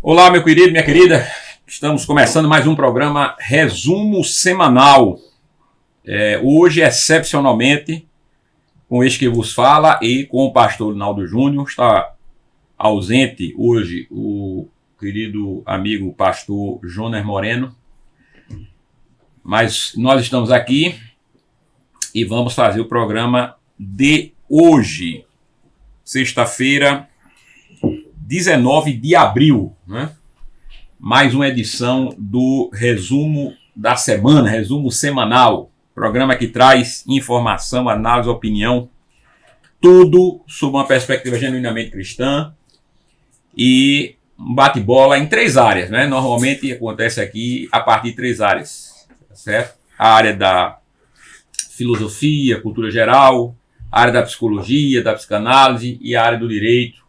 Olá, meu querido, minha querida. Estamos começando mais um programa Resumo Semanal. Hoje, excepcionalmente, com este que vos fala e com o pastor Linaldo Júnior. Está ausente hoje o querido amigo pastor Jonas Moreno. Mas nós estamos aqui e vamos fazer o programa de hoje, sexta-feira, 19 de abril, né? Mais uma edição do Resumo da Semana, Resumo Semanal, programa que traz informação, análise, opinião, tudo sob uma perspectiva genuinamente cristã e um bate-bola em três áreas, né? Normalmente acontece aqui a partir de três áreas, certo? A área da filosofia, cultura geral, a área da psicologia, da psicanálise e a área do direito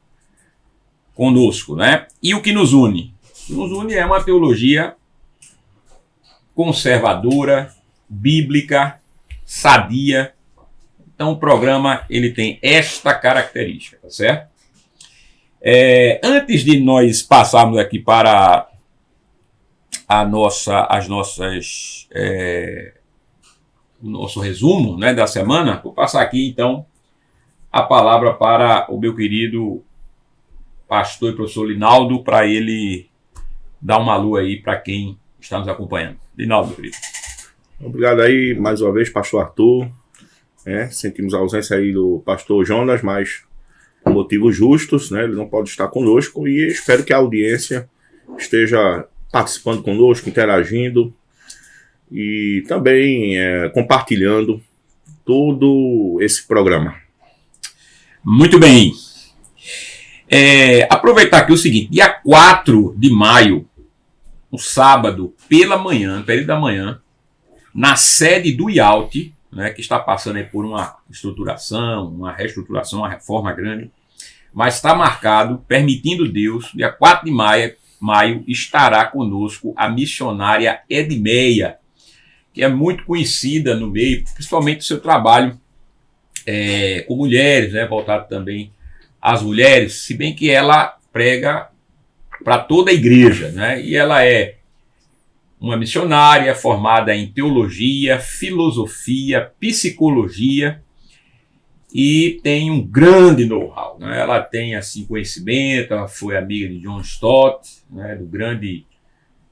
conosco, né? E o que nos une? O que nos une é uma teologia conservadora, bíblica, sadia. Então o programa ele tem esta característica, tá certo? Antes de nós passarmos aqui para o nosso resumo, né, da semana, vou passar aqui então a palavra para o meu querido pastor e professor Linaldo, para ele dar uma alô aí para quem está nos acompanhando. Linaldo, meu querido. Obrigado aí mais uma vez, pastor Arthur. Sentimos a ausência aí do pastor Jonas, mas por motivos justos, né? Ele não pode estar conosco e espero que a audiência esteja participando conosco, interagindo e também compartilhando todo esse programa. Muito bem. Aproveitar aqui o seguinte, dia 4 de maio, no sábado, pela manhã, no período da manhã, na sede do IALT, né, que está passando aí por uma estruturação, uma reestruturação, uma reforma grande, mas está marcado, permitindo Deus, dia 4 de maio estará conosco a missionária Edmeia, que é muito conhecida no meio, principalmente o seu trabalho com mulheres, né, voltado também às mulheres, se bem que ela prega para toda a igreja, né? E ela é uma missionária formada em teologia, filosofia, psicologia e tem um grande know-how, né? Ela tem assim conhecimento, ela foi amiga de John Stott, né, do grande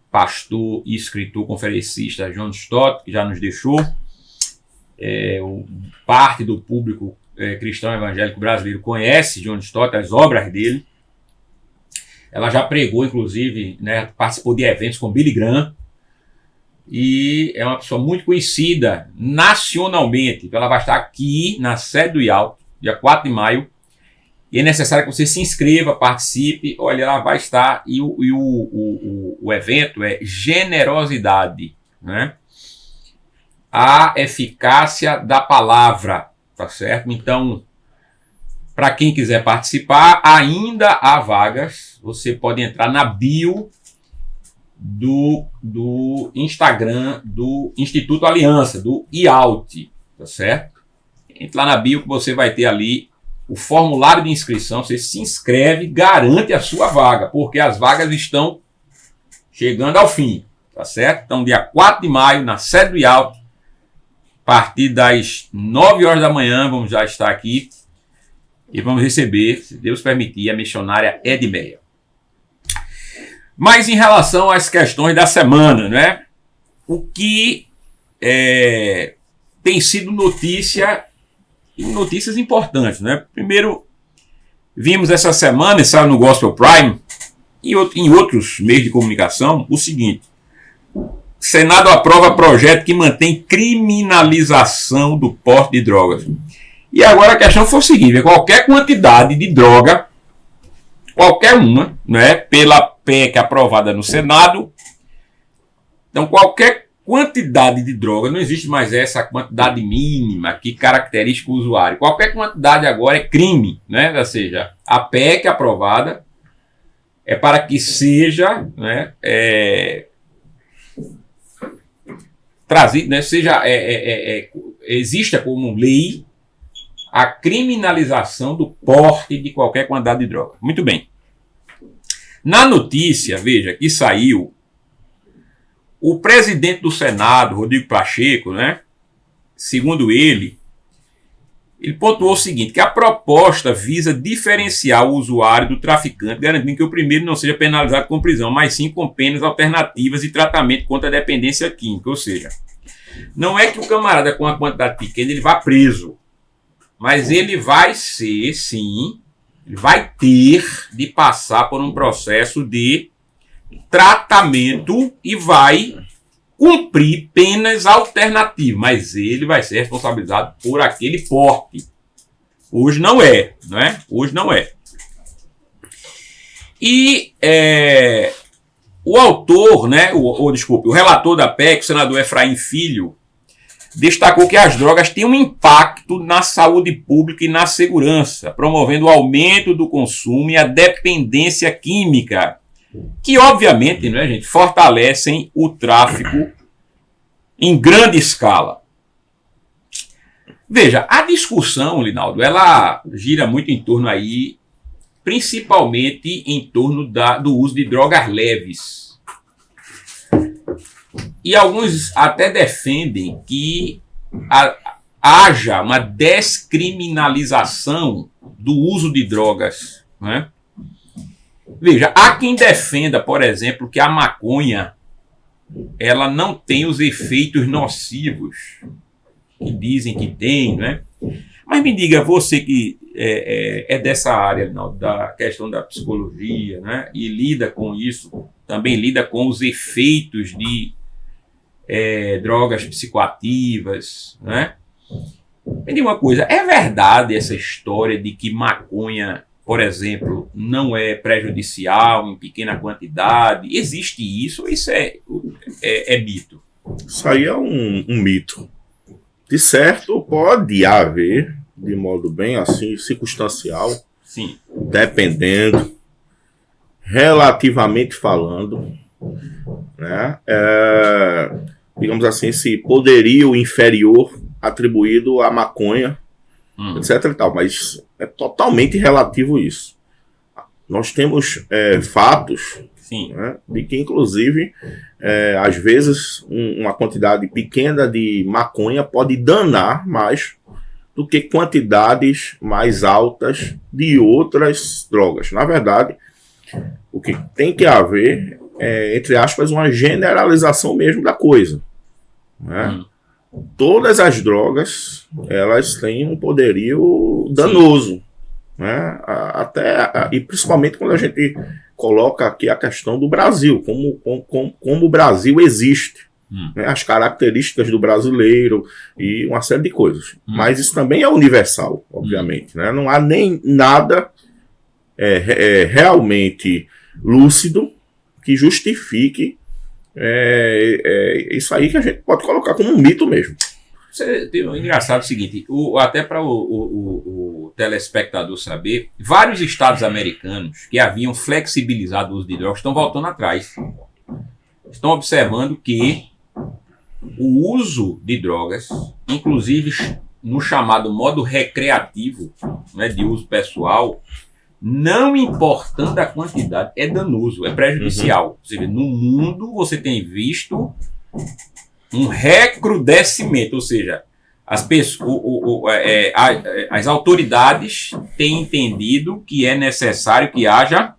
pastor e escritor conferencista John Stott, que já nos deixou. Parte do público cristão evangélico brasileiro conhece John Stott, as obras dele. Ela já pregou, inclusive, né, participou de eventos com Billy Graham e é uma pessoa muito conhecida nacionalmente. Então ela vai estar aqui na sede do IALT, dia 4 de maio, e é necessário que você se inscreva, participe. Olha, ela vai estar e o evento é generosidade, né? A eficácia da palavra. Tá certo? Então, para quem quiser participar, ainda há vagas. Você pode entrar na bio do Instagram do Instituto Aliança, do IALT, tá certo? Entre lá na bio que você vai ter ali o formulário de inscrição. Você se inscreve, garante a sua vaga, porque as vagas estão chegando ao fim, tá certo? Então, dia 4 de maio, na sede do IALT, a partir das 9 horas da manhã, vamos já estar aqui e vamos receber, se Deus permitir, a missionária Edmeia. Mas em relação às questões da semana, né? O que tem sido notícia, e notícias importantes, né? Primeiro, vimos essa semana, e saiu no Gospel Prime, e em outros meios de comunicação, o seguinte: Senado aprova projeto que mantém criminalização do porte de drogas. E agora a questão foi o seguinte: qualquer quantidade de droga, qualquer uma, né, pela PEC aprovada no Senado, então qualquer quantidade de droga, não existe mais essa quantidade mínima que caracteriza o usuário. Qualquer quantidade agora é crime, né? Ou seja, a PEC aprovada é para que seja, né, trazido, né, exista como lei a criminalização do porte de qualquer quantidade de droga. Muito bem. Na notícia, veja, que saiu, o presidente do Senado, Rodrigo Pacheco, né, segundo ele pontuou o seguinte, que a proposta visa diferenciar o usuário do traficante, garantindo que o primeiro não seja penalizado com prisão, mas sim com penas alternativas e tratamento contra a dependência química. Ou seja, não é que o camarada com uma quantidade pequena ele vá preso, mas ele vai ser, sim, ele vai ter de passar por um processo de tratamento e vai cumprir penas alternativas, mas ele vai ser responsabilizado por aquele porte. Hoje não é, né? Hoje não é. E o autor, né? O relator da PEC, o senador Efraim Filho, destacou que as drogas têm um impacto na saúde pública e na segurança, promovendo o aumento do consumo e a dependência química, que obviamente, né, gente, fortalecem o tráfico em grande escala. Veja, a discussão, Linaldo, ela gira muito em torno aí, principalmente em torno do uso de drogas leves. E alguns até defendem que haja uma descriminalização do uso de drogas, né? Veja, há quem defenda, por exemplo, que a maconha ela não tem os efeitos nocivos que dizem que tem, né? Mas me diga, você que é dessa área, não, da questão da psicologia, né? E lida com isso, também lida com os efeitos de drogas psicoativas, né? Me diga uma coisa, é verdade essa história de que maconha, por exemplo, não é prejudicial em pequena quantidade? Existe isso ou isso é mito? Isso aí é um mito. De certo, pode haver, de modo bem assim, circunstancial, sim, dependendo, relativamente falando, né? Digamos assim, esse poderio inferior atribuído à maconha, etc. e tal, mas é totalmente relativo isso. Nós temos fatos, né, de que, inclusive, às vezes, uma quantidade pequena de maconha pode danar mais do que quantidades mais altas de outras drogas. Na verdade, o que tem que haver é, entre aspas, uma generalização mesmo da coisa, né? Todas as drogas, elas têm um poderio danoso, né? E principalmente quando a gente coloca aqui a questão do Brasil, como o Brasil existe, né? As características do brasileiro e uma série de coisas. Mas isso também é universal, obviamente, né? Não há nem nada realmente lúcido que justifique isso aí, que a gente pode colocar como um mito mesmo. Engraçado o seguinte, até para o telespectador saber, vários estados americanos que haviam flexibilizado o uso de drogas estão voltando atrás. Estão observando que o uso de drogas, inclusive no chamado modo recreativo, né, de uso pessoal, não importando a quantidade, é danoso, é prejudicial. Ou seja, no mundo você tem visto um recrudescimento, ou seja, as autoridades têm entendido que é necessário que haja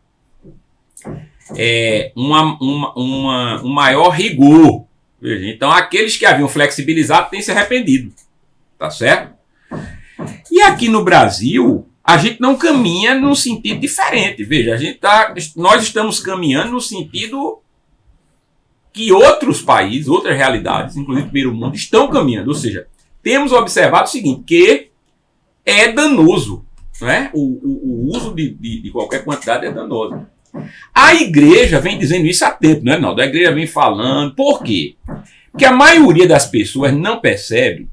um maior rigor. Veja, então, aqueles que haviam flexibilizado têm se arrependido, tá certo? E aqui no Brasil, a gente não caminha num sentido diferente. Veja, nós estamos caminhando no sentido que outros países, outras realidades, inclusive o primeiro mundo, estão caminhando. Ou seja, temos observado o seguinte, que é danoso, né? O uso de qualquer quantidade é danoso. A igreja vem dizendo isso há tempo, né, Naldo? A igreja vem falando. Por quê? Porque a maioria das pessoas não percebe.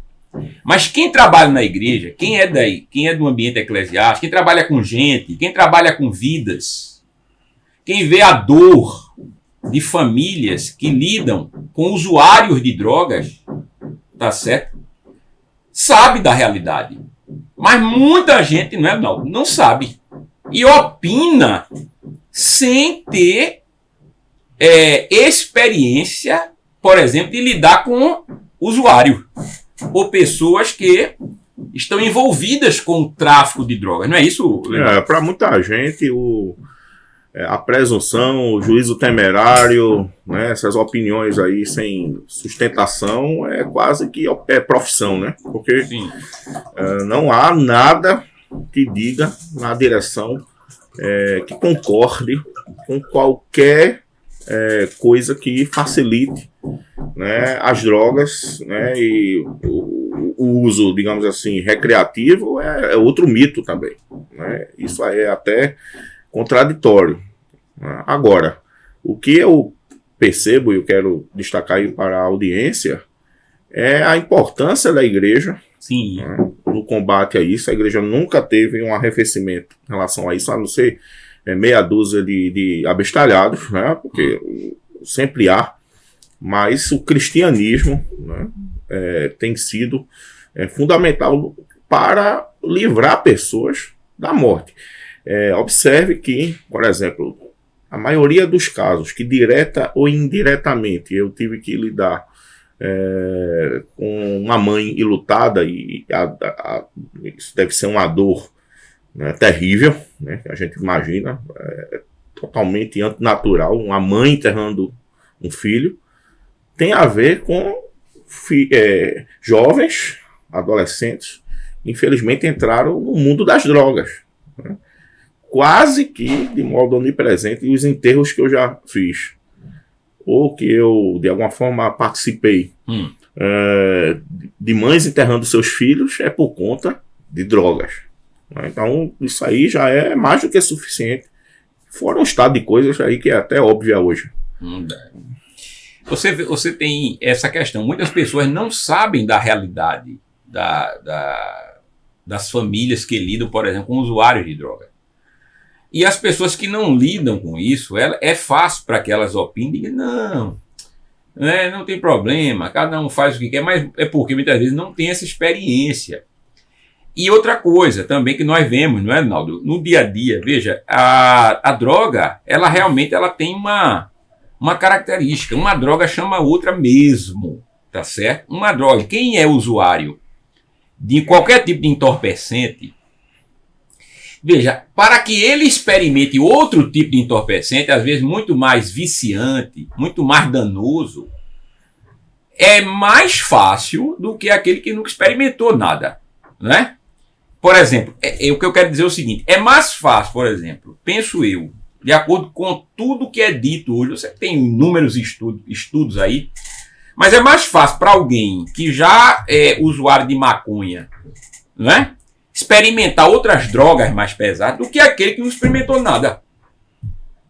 Mas quem trabalha na igreja, quem é do ambiente eclesiástico, quem trabalha com gente, quem trabalha com vidas, quem vê a dor de famílias que lidam com usuários de drogas, tá certo? Sabe da realidade. Mas muita gente não sabe. E opina sem ter experiência, por exemplo, de lidar com usuário ou pessoas que estão envolvidas com o tráfico de drogas. Não é isso, Leonardo? Para muita gente, a presunção, o juízo temerário, né, essas opiniões aí sem sustentação é quase que profissão, né? Porque não há nada que diga na direção que concorde com qualquer coisa que facilite, né, as drogas, né, e o uso, digamos assim, recreativo é outro mito também, né? Isso aí é até contraditório. Agora, o que eu percebo e eu quero destacar aí para a audiência é a importância da igreja, Sim. Né, no combate a isso. A igreja nunca teve um arrefecimento em relação a isso, a não ser meia dúzia de abestalhados, né, porque sempre há, mas o cristianismo, né, tem sido fundamental para livrar pessoas da morte. Observe que, por exemplo, a maioria dos casos que direta ou indiretamente eu tive que lidar com uma mãe enlutada, e isso deve ser uma dor, né, terrível, né, que a gente imagina, totalmente antinatural, uma mãe enterrando um filho, tem a ver com jovens, adolescentes, infelizmente entraram no mundo das drogas, né? Quase que de modo onipresente, e os enterros que eu já fiz, ou que eu de alguma forma participei, de mães enterrando seus filhos, é por conta de drogas. Então isso aí já é mais do que suficiente. Fora um estado de coisas aí que é até óbvia hoje. Você tem essa questão. Muitas pessoas não sabem da realidade das famílias que lidam, por exemplo, com usuários de droga. E as pessoas que não lidam com isso, é fácil para que elas opinem, não tem problema, cada um faz o que quer, mas é porque muitas vezes não tem essa experiência. E outra coisa também que nós vemos, não é, Rinaldo? No dia a dia, veja, a droga, ela realmente tem uma característica. Uma droga chama outra mesmo, tá certo? Uma droga, quem é usuário de qualquer tipo de entorpecente, veja, para que ele experimente outro tipo de entorpecente, às vezes muito mais viciante, muito mais danoso, é mais fácil do que aquele que nunca experimentou nada, né? Por exemplo, o que eu quero dizer é o seguinte, é mais fácil, por exemplo, penso eu, de acordo com tudo que é dito hoje, você tem inúmeros estudos aí, mas é mais fácil para alguém que já é usuário de maconha, né, experimentar outras drogas mais pesadas do que aquele que não experimentou nada.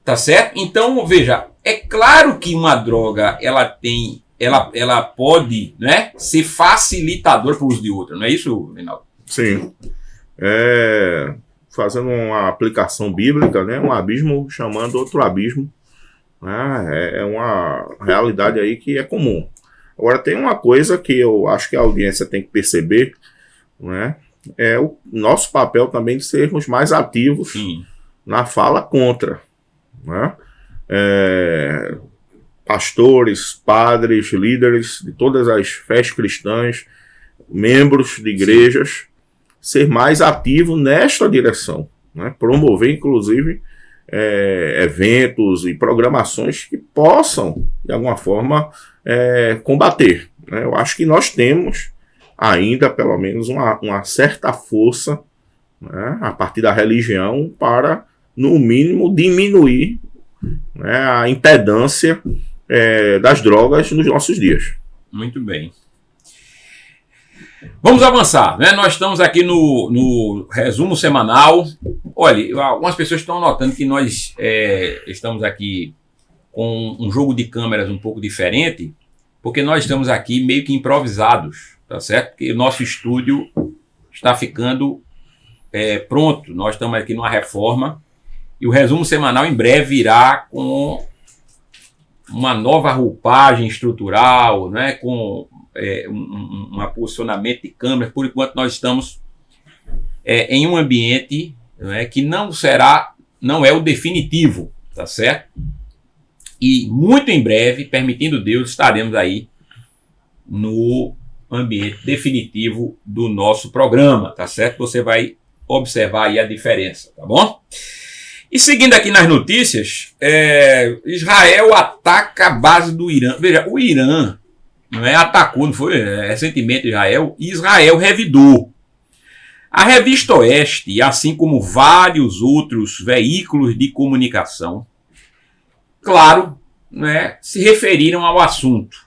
Tá certo? Então, veja, é claro que uma droga ela pode, né, ser facilitador para o uso de outra, não é isso, Reinaldo? Sim. Fazendo uma aplicação bíblica, né, um abismo chamando outro abismo, né, é uma realidade aí que é comum. Agora, tem uma coisa que eu acho que a audiência tem que perceber, né, é o nosso papel também de sermos mais ativos na fala contra, né? Pastores, padres, líderes de todas as fés cristãs, membros de igrejas, ser mais ativo nesta direção, né? Promover, inclusive, eventos e programações que possam, de alguma forma, combater, né? Eu acho que nós temos ainda, pelo menos, uma certa força, né, a partir da religião para, no mínimo, diminuir, né, a impedância das drogas nos nossos dias. Muito bem. Vamos avançar, né? Nós estamos aqui no resumo semanal. Olha, algumas pessoas estão notando que nós estamos aqui com um jogo de câmeras um pouco diferente, porque nós estamos aqui meio que improvisados, tá certo? Porque o nosso estúdio está ficando pronto. Nós estamos aqui numa reforma e o resumo semanal em breve virá com uma nova roupagem estrutural, né? Com um posicionamento de câmeras. Por enquanto nós estamos em um ambiente, né, que não será não é o definitivo, tá certo? E muito em breve, permitindo Deus, estaremos aí no ambiente definitivo do nosso programa, tá certo? Você vai observar aí a diferença, tá bom? E seguindo aqui nas notícias, Israel ataca a base do Irã. Veja, o Irã atacou, não foi recentemente Israel, e Israel revidou. A Revista Oeste, assim como vários outros veículos de comunicação, claro, se referiram ao assunto.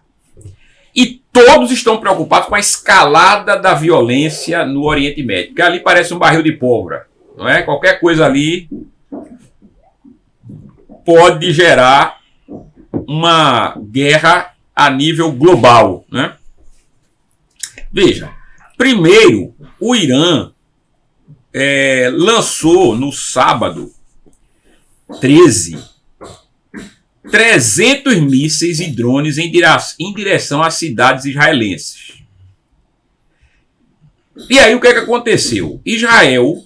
E todos estão preocupados com a escalada da violência no Oriente Médio, que ali parece um barril de pólvora. Não é? Qualquer coisa ali pode gerar uma guerra a nível global. Né? Veja, primeiro, o Irã lançou no sábado 13 300 mísseis e drones em direção às cidades israelenses. E aí o que aconteceu? Israel,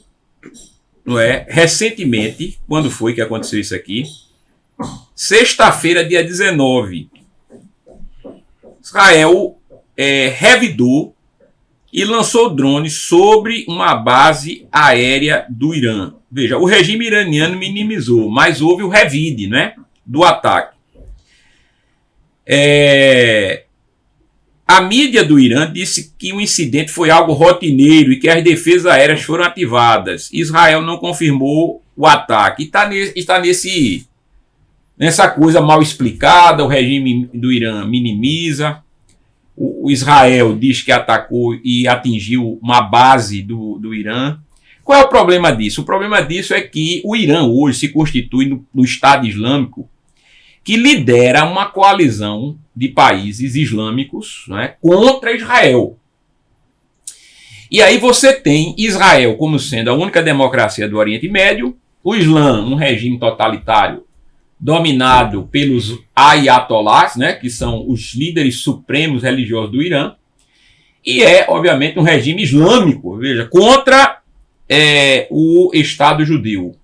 recentemente, quando foi que aconteceu isso aqui? Sexta-feira, dia 19. Israel revidou e lançou drones sobre uma base aérea do Irã. Veja, o regime iraniano minimizou, mas houve o revide, do ataque. A mídia do Irã disse que o incidente foi algo rotineiro e que as defesas aéreas foram ativadas. Israel não confirmou o ataque. Está nessa coisa mal explicada, o regime do Irã minimiza. O Israel diz que atacou e atingiu uma base do Irã. Qual é o problema disso? O problema disso é que o Irã hoje se constitui no Estado Islâmico, que lidera uma coalizão de países islâmicos contra Israel. E aí você tem Israel como sendo a única democracia do Oriente Médio, o Islã, um regime totalitário, dominado pelos ayatollahs, que são os líderes supremos religiosos do Irã, e obviamente, um regime islâmico, veja, contra o Estado judeu.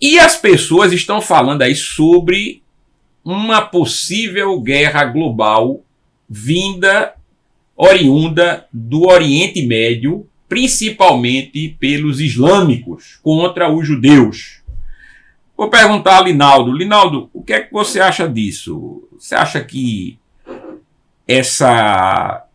E as pessoas estão falando aí sobre uma possível guerra global oriunda do Oriente Médio, principalmente pelos islâmicos, contra os judeus. Vou perguntar a Linaldo. Linaldo, o que é que você acha disso? Você acha que essa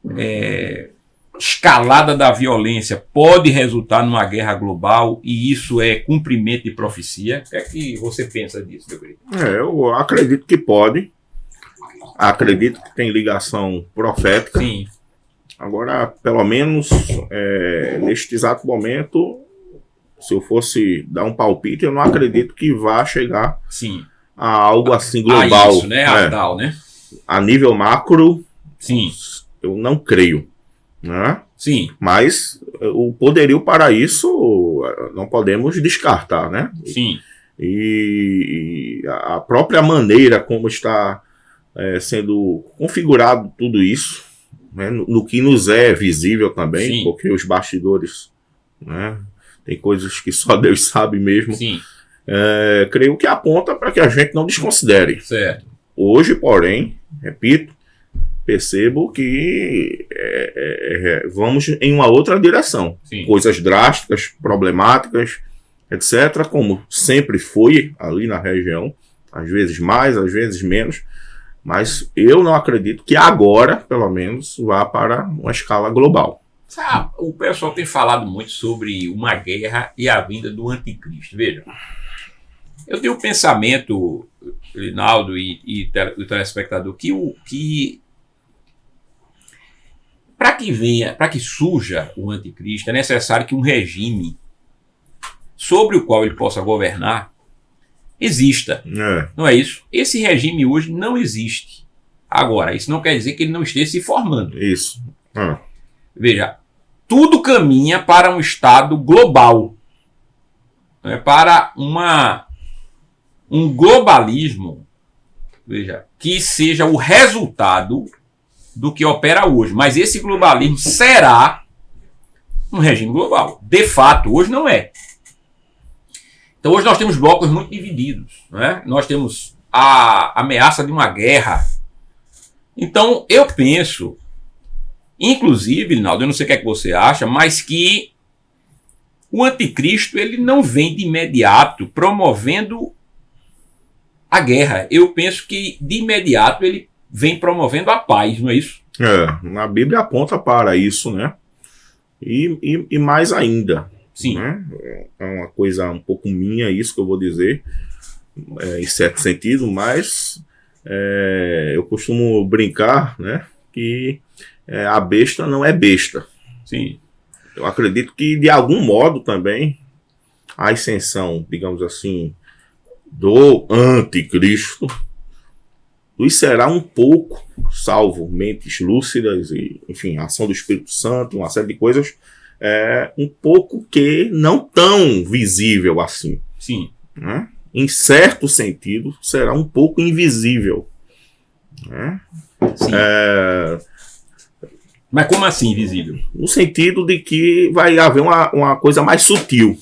escalada da violência pode resultar numa guerra global e isso é cumprimento de profecia? O que é que você pensa disso, meu querido? Eu acredito que pode. Acredito que tem ligação profética. Sim. Agora, pelo menos, neste exato momento, se eu fosse dar um palpite, eu não acredito que vá chegar a algo assim global. Isso, a tal, A nível macro, sim, eu não creio. Sim. Mas o poderio para isso não podemos descartar, Sim. E a própria maneira como está sendo configurado tudo isso, no que nos é visível também, sim, porque os bastidores, tem coisas que só Deus sabe mesmo. Sim. Creio que aponta para que a gente não desconsidere. Certo. Hoje, porém, repito, percebo que vamos em uma outra direção. Sim. Coisas drásticas, problemáticas, etc., como sempre foi ali na região, às vezes mais, às vezes menos, mas eu não acredito que agora, pelo menos, vá para uma escala global. O pessoal tem falado muito sobre uma guerra e a vinda do anticristo. Veja, eu tenho o pensamento, Rinaldo e o telespectador, que para que surja o anticristo, é necessário que um regime sobre o qual ele possa governar exista. Não é isso? Esse regime hoje não existe. Agora, isso não quer dizer que ele não esteja se formando. Isso. Veja, tudo caminha para um estado global. Para um globalismo, veja, que seja o resultado do que opera hoje. Mas esse globalismo será um regime global. De fato, hoje não é. Então hoje nós temos blocos muito divididos, né? Nós temos a ameaça de uma guerra. Então eu penso, inclusive, Linaldo, eu não sei o que é que você acha, mas que o anticristo ele não vem de imediato promovendo a guerra. Eu penso que de imediato ele vem promovendo a paz, não é isso? A Bíblia aponta para isso, né? E mais ainda. Sim. Né? É uma coisa um pouco minha, isso que eu vou dizer, em certo sentido, mas eu costumo brincar, né, que a besta não é besta. Sim. Eu acredito que, de algum modo, também, a ascensão, digamos assim, do anticristo nos será um pouco, salvo mentes lúcidas e, enfim, a ação do Espírito Santo, uma série de coisas, um pouco que não tão visível assim. Sim. Né? Em certo sentido, será um pouco invisível. Né? Sim. Mas como assim invisível? No sentido de que vai haver uma coisa mais sutil.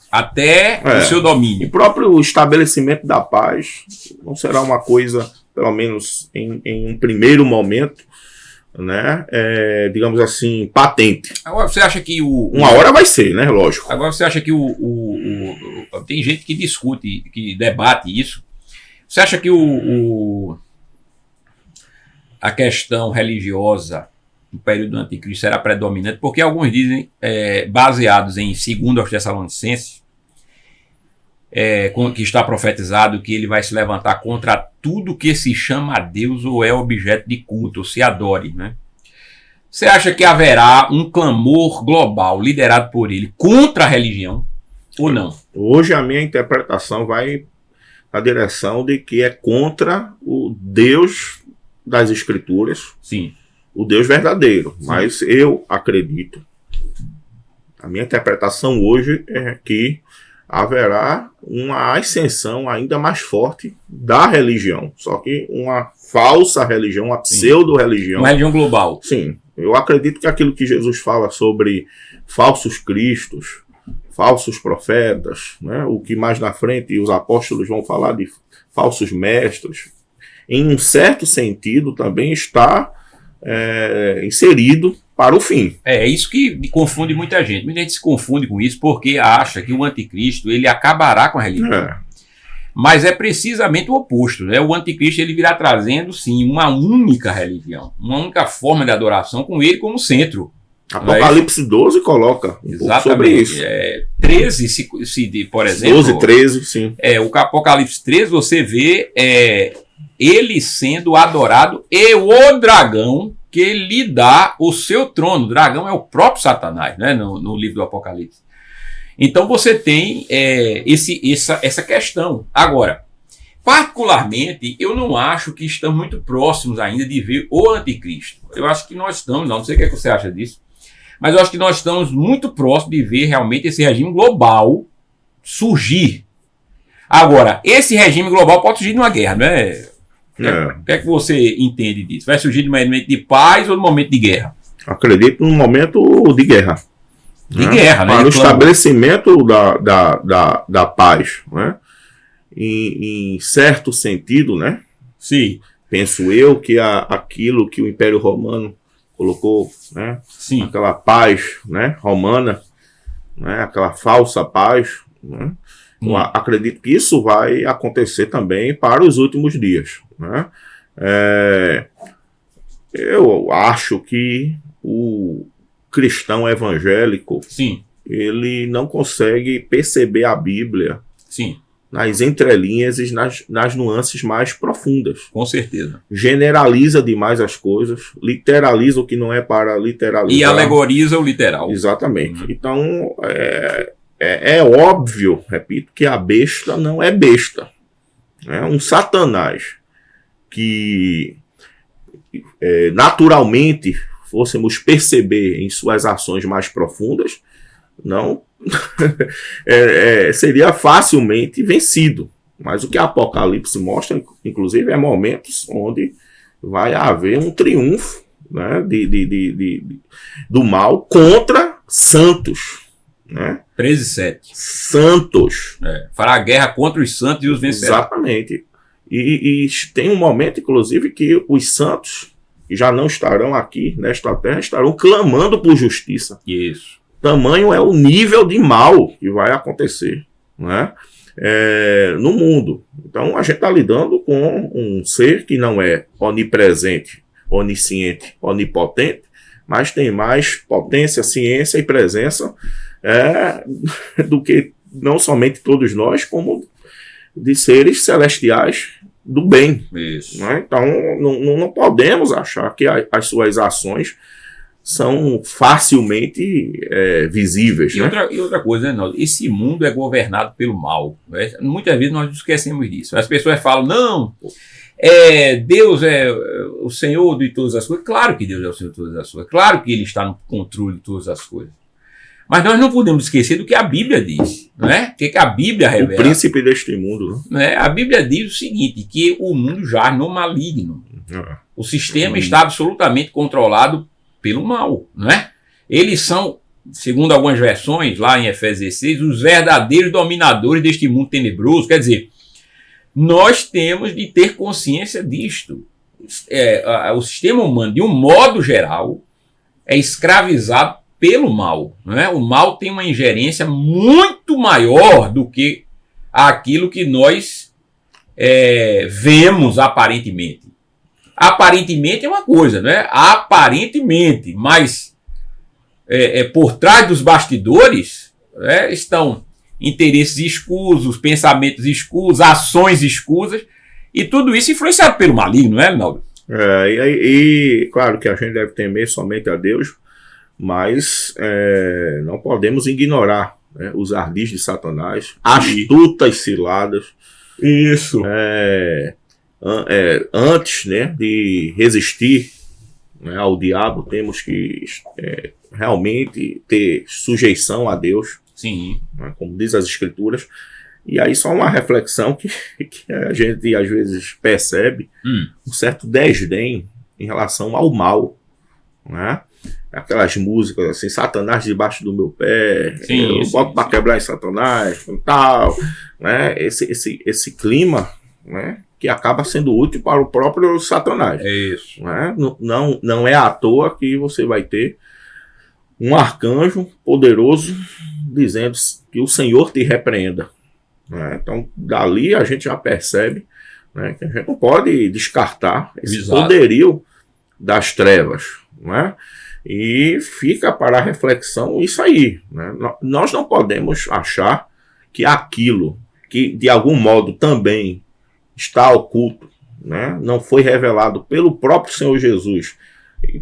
Até o seu domínio. O próprio estabelecimento da paz não será uma coisa, pelo menos em um primeiro momento, né, digamos assim, patente. Agora você acha que uma hora vai ser, né, lógico. Agora você acha que tem gente que discute, que debate isso. Você acha que a questão religiosa no período do anticristo será predominante? Porque alguns dizem, baseados em 2 aos Tessalonicenses, que está profetizado que ele vai se levantar contra tudo que se chama a Deus ou é objeto de culto, ou se adore, né? Você acha que haverá um clamor global liderado por ele contra a religião ou não? Hoje a minha interpretação vai na direção de que é contra o Deus das Escrituras, sim, o Deus verdadeiro. Sim. Mas eu acredito, a minha interpretação hoje é que haverá uma ascensão ainda mais forte da religião. Só que uma falsa religião, uma pseudo-religião. Uma religião global. Sim. Eu acredito que aquilo que Jesus fala sobre falsos cristos, falsos profetas, né, o que mais na frente os apóstolos vão falar de falsos mestres, em um certo sentido também está inserido para o fim. É isso que confunde muita gente. Muita gente se confunde com isso porque acha que o anticristo ele acabará com a religião. Mas é precisamente o oposto, né? O anticristo ele virá trazendo, sim, uma única religião, uma única forma de adoração com ele como centro. Apocalipse 12 coloca um pouco sobre isso. 13, por exemplo... 12, 13, sim. O Apocalipse 13, você vê ele sendo adorado e o dragão que lhe dá o seu trono. O dragão é o próprio Satanás, né? No livro do Apocalipse. Então você tem essa questão. Agora, particularmente, eu não acho que estamos muito próximos ainda de ver o anticristo. Eu acho que nós estamos, não sei o que você acha disso, mas eu acho que nós estamos muito próximos de ver realmente esse regime global surgir. Agora, esse regime global pode surgir numa guerra, não é? O que é que você entende disso? Vai surgir no momento de paz ou no momento de guerra? Acredito no momento de guerra. Guerra, né? Para o estabelecimento da paz, né? Em certo sentido, né? Sim. Penso eu que aquilo que o Império Romano colocou, né? Sim. Aquela paz, né, romana, né? Aquela falsa paz, né? Eu acredito que isso vai acontecer também para os últimos dias, né? Eu acho que o cristão evangélico, sim, ele não consegue perceber a Bíblia, sim, nas entrelinhas e nas nuances mais profundas. Com certeza. Generaliza demais as coisas, literaliza o que não é para literalizar. E alegoriza o literal. Exatamente. Então, é óbvio, repito, que a besta não é besta. É um Satanás que naturalmente fôssemos perceber em suas ações mais profundas, não seria facilmente vencido. Mas o que a Apocalipse mostra, inclusive, é momentos onde vai haver um triunfo, né, do mal contra santos, né? 13:7. Santos. Fará guerra contra os santos e os vencerá. Exatamente. E tem um momento, inclusive, que os santos, que já não estarão aqui nesta terra, estarão clamando por justiça. Isso. Tamanho é o nível de mal que vai acontecer, né? No mundo. Então a gente está lidando com um ser que não é onipresente, onisciente, onipotente, mas tem mais potência, ciência e presença do que não somente todos nós, como de seres celestiais do bem. Isso. Né? Então não podemos achar que as suas ações são facilmente visíveis. E, né? outra coisa, né, esse mundo é governado pelo mal. Né? Muitas vezes nós esquecemos disso. As pessoas falam, não, Deus é o Senhor de todas as coisas. Claro que Deus é o Senhor de todas as coisas. Claro que Ele está no controle de todas as coisas. Mas nós não podemos esquecer do que a Bíblia diz. Né? O que a Bíblia revela. O príncipe deste mundo. Né? A Bíblia diz o seguinte, que o mundo jaz no maligno. O sistema está absolutamente controlado pelo mal, não é? Eles são, segundo algumas versões, lá em Efésios 16, os verdadeiros dominadores deste mundo tenebroso. Quer dizer, nós temos de ter consciência disto. O sistema humano, de um modo geral, é escravizado pelo mal. Não é? O mal tem uma ingerência muito maior do que aquilo que nós vemos aparentemente. Aparentemente é uma coisa, né? Aparentemente, mas por trás dos bastidores estão interesses escusos, pensamentos escusos, ações escusas, e tudo isso influenciado pelo maligno, não é, Linaldo? E claro que a gente deve temer somente a Deus, mas não podemos ignorar os ardis de Satanás, astutas ciladas. Isso. Antes, né, de resistir, né, ao diabo, temos que realmente ter sujeição a Deus. Sim. Né, como diz as Escrituras. E aí só uma reflexão que a gente às vezes percebe um certo desdém em relação ao mal. Né? Aquelas músicas assim, Satanás debaixo do meu pé, sim, eu boto para quebrar em Satanás, tal, né? Esse clima, né, que acaba sendo útil para o próprio Satanás. É isso. Né? Não é à toa que você vai ter um arcanjo poderoso dizendo que o Senhor te repreenda. Né? Então, dali a gente já percebe, né, que a gente não pode descartar esse poderio das trevas. Né? E fica para a reflexão isso aí. Né? Nós não podemos achar que aquilo que de algum modo também está oculto, né, não foi revelado pelo próprio Senhor Jesus e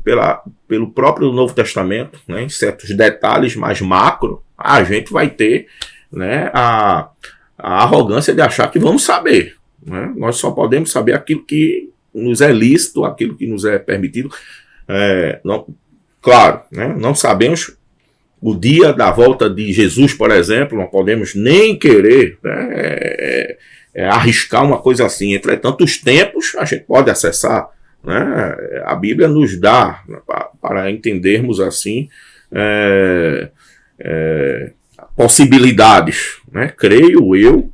pelo próprio Novo Testamento, né, em certos detalhes mais macro, a gente vai ter, né, a arrogância de achar que vamos saber. Né? Nós só podemos saber aquilo que nos é lícito, aquilo que nos é permitido. Claro, né, não sabemos o dia da volta de Jesus, por exemplo, não podemos nem querer, né, arriscar uma coisa assim. Entretanto, os tempos a gente pode acessar. Né? A Bíblia nos dá, para entendermos assim, possibilidades. Né? Creio eu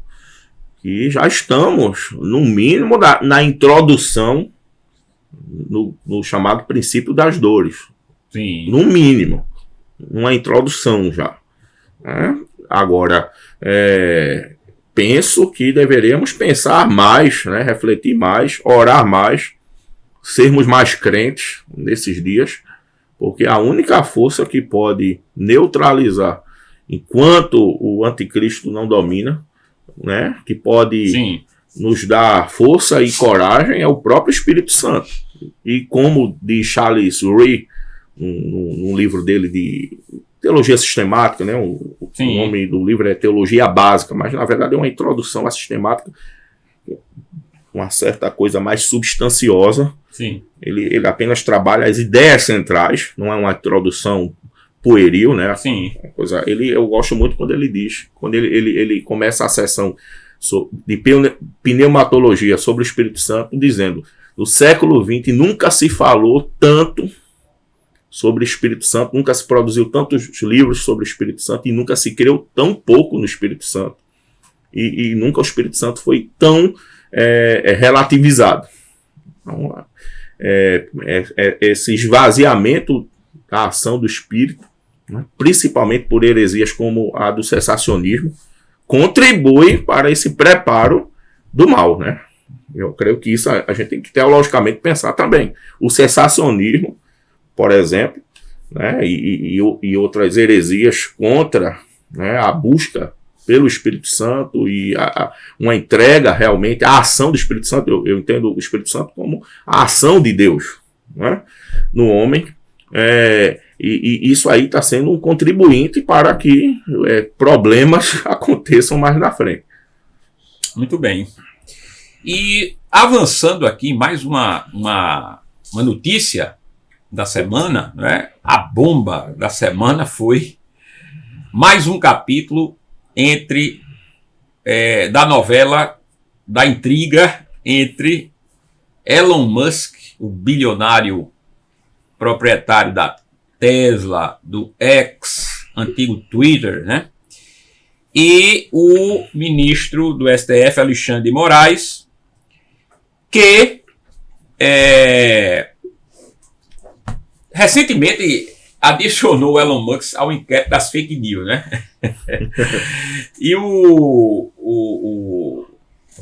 que já estamos, no mínimo, na introdução no chamado princípio das dores. Sim. No mínimo, uma introdução já. Né? Agora, penso que deveríamos pensar mais, né? Refletir mais, orar mais, sermos mais crentes nesses dias, porque a única força que pode neutralizar, enquanto o anticristo não domina, né? Que pode Sim. nos dar força e coragem, é o próprio Espírito Santo. E como diz Charles Ray, num livro dele de teologia sistemática, né? O nome do livro é Teologia Básica, mas na verdade é uma introdução à sistemática, uma certa coisa mais substanciosa. Sim. Ele apenas trabalha as ideias centrais, não é uma introdução pueril, né? Sim. Eu gosto muito quando ele diz, quando ele começa a sessão de pneumatologia sobre o Espírito Santo, dizendo: no século XX nunca se falou tanto sobre o Espírito Santo, nunca se produziu tantos livros sobre o Espírito Santo e nunca se creu tão pouco no Espírito Santo. E nunca o Espírito Santo foi tão relativizado. Então, esse esvaziamento da ação do Espírito, né, principalmente por heresias como a do cessacionismo, contribui para esse preparo do mal, né? Eu creio que isso a gente tem que teologicamente pensar também. O cessacionismo, por exemplo, né, e outras heresias contra, né, a busca pelo Espírito Santo e uma entrega realmente à ação do Espírito Santo. Eu entendo o Espírito Santo como a ação de Deus, né, no homem. E isso aí está sendo um contribuinte para que problemas aconteçam mais na frente. Muito bem. E avançando aqui, mais uma notícia da semana, né? A bomba da semana foi mais um capítulo da novela, da intriga entre Elon Musk, o bilionário proprietário da Tesla, do X, antigo Twitter, né? E o ministro do STF, Alexandre de Moraes, que recentemente adicionou o Elon Musk ao inquérito das fake news, né? E o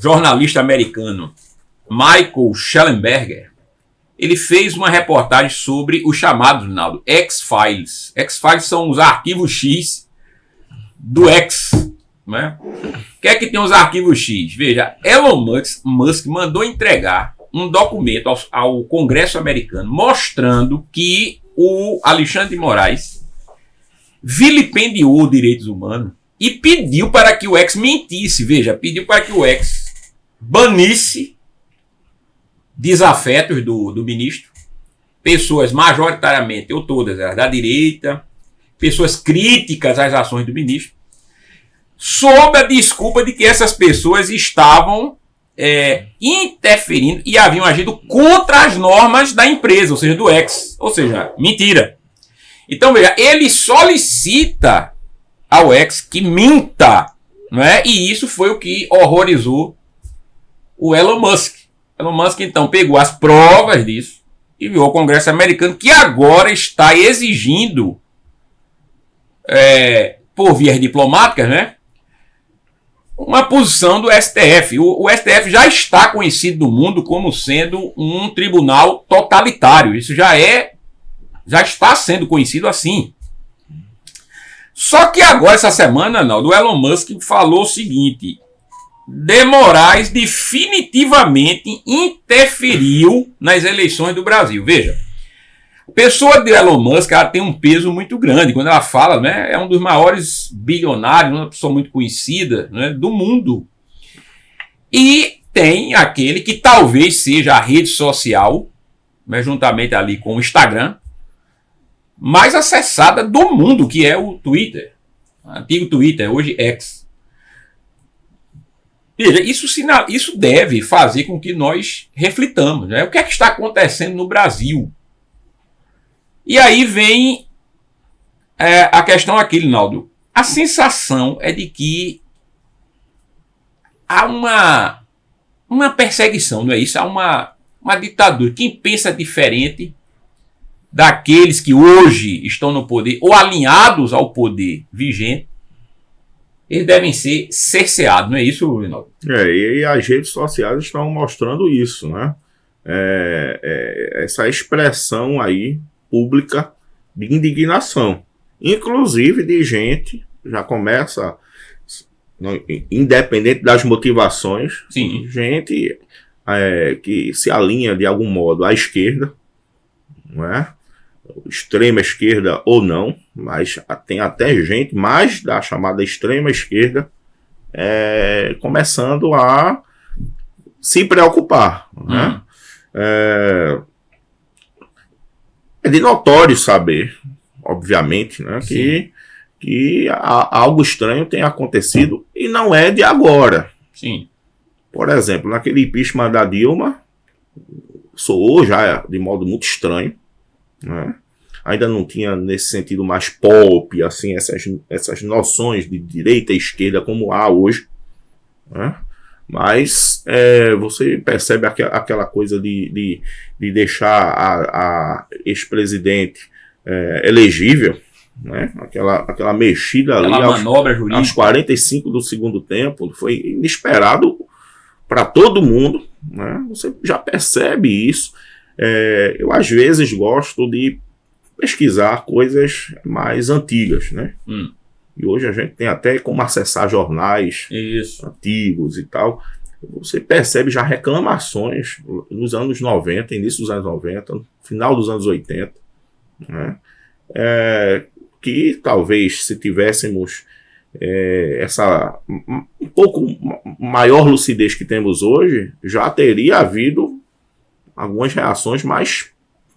jornalista americano Michael Shellenberger, ele fez uma reportagem sobre os chamados, Rinaldo, X-Files. X-Files são os arquivos X do X, né? O que é que tem os arquivos X? Veja, Elon Musk mandou entregar um documento ao Congresso americano mostrando que o Alexandre de Moraes vilipendiou direitos humanos e pediu para que o X mentisse. Veja, pediu para que o X banisse desafetos do ministro, pessoas majoritariamente, ou todas, da direita, pessoas críticas às ações do ministro, sob a desculpa de que essas pessoas estavam interferindo e haviam agido contra as normas da empresa, ou seja, do X. Ou seja, mentira. Então, veja, ele solicita ao X que minta, não é? E isso foi o que horrorizou o Elon Musk. Elon Musk, então, pegou as provas disso e enviou ao Congresso americano, que agora está exigindo, por vias diplomáticas, né, uma posição do STF. O STF já está conhecido no mundo como sendo um tribunal totalitário. Isso já está sendo conhecido assim. Só que agora, essa semana, o Elon Musk falou o seguinte: de Moraes definitivamente interferiu nas eleições do Brasil. Veja, a pessoa de Elon Musk, ela tem um peso muito grande. Quando ela fala, né, é um dos maiores bilionários, uma pessoa muito conhecida, né, do mundo. E tem aquele que talvez seja a rede social, né, juntamente ali com o Instagram, mais acessada do mundo, que é o Twitter. O antigo Twitter, hoje X. Veja, isso deve fazer com que nós reflitamos, né? O que é que está acontecendo no Brasil? E aí vem a questão aqui, Rinaldo. A sensação é de que há uma perseguição, não é isso? Há uma ditadura. Quem pensa diferente daqueles que hoje estão no poder ou alinhados ao poder vigente, eles devem ser cerceados, não é isso, Rinaldo? E as redes sociais estão mostrando isso, né? Essa expressão aí pública de indignação, inclusive de gente, já começa, independente das motivações, sim, gente que se alinha de algum modo à esquerda, não é? Extrema esquerda ou não, mas tem até gente mais da chamada extrema esquerda começando a se preocupar, né? É de notório saber, obviamente, né, que algo estranho tem acontecido e não é de agora. Sim. Por exemplo, naquele impeachment da Dilma, soou já de modo muito estranho, né? ainda não tinha nesse sentido mais pop, assim, essas noções de direita e esquerda como há hoje, né? Mas você percebe aquela coisa de deixar a ex-presidente elegível, né? Aquela mexida ali manobra jurídica aos 45 do segundo tempo, foi inesperado para todo mundo, né? Você já percebe isso. Eu às vezes gosto de pesquisar coisas mais antigas, né? E hoje a gente tem até como acessar jornais antigos e tal. Você percebe já reclamações nos anos 90, início dos anos 90, final dos anos 80, né? Que talvez se tivéssemos essa um pouco maior lucidez que temos hoje, já teria havido algumas reações mais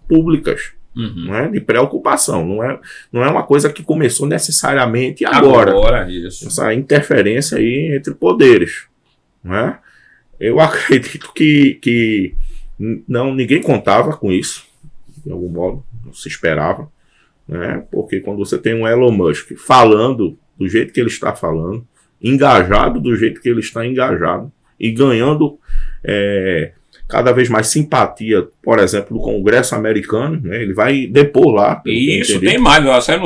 públicas, né, de preocupação. Não é uma coisa que começou necessariamente agora isso. Essa interferência aí entre poderes, né? Eu acredito que ninguém contava com isso, de algum modo, não se esperava, né? Porque quando você tem um Elon Musk falando do jeito que ele está falando, engajado do jeito que ele está engajado e ganhando cada vez mais simpatia, por exemplo, do Congresso americano, né? Ele vai depor lá. Isso, tem mais, ó, sai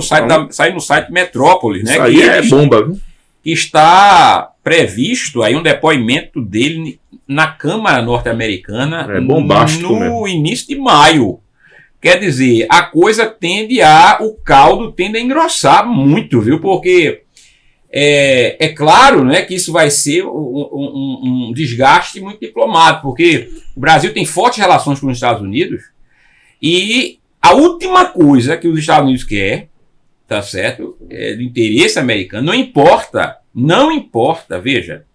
no site Metrópolis, né? Isso aí é bomba, viu? Que está previsto aí um depoimento dele na Câmara norte-americana no início de maio. Quer dizer, o caldo tende a engrossar muito, viu? Porque é claro, né, que isso vai ser um desgaste muito diplomático, porque o Brasil tem fortes relações com os Estados Unidos e a última coisa que os Estados Unidos quer, tá certo, do interesse americano, não importa, veja,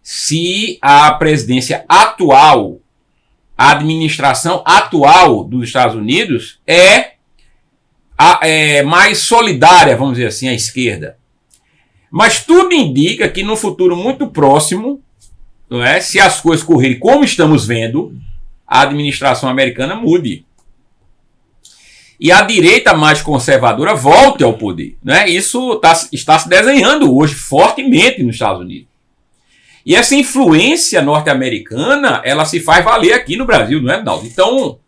se a presidência atual, a administração atual dos Estados Unidos é mais solidária, vamos dizer assim, à esquerda. Mas tudo indica que no futuro muito próximo, não é, se as coisas correrem como estamos vendo, a administração americana mude. E a direita mais conservadora volte ao poder, né? Isso está se desenhando hoje fortemente nos Estados Unidos. E essa influência norte-americana, ela se faz valer aqui no Brasil, não é, Naldo? Então,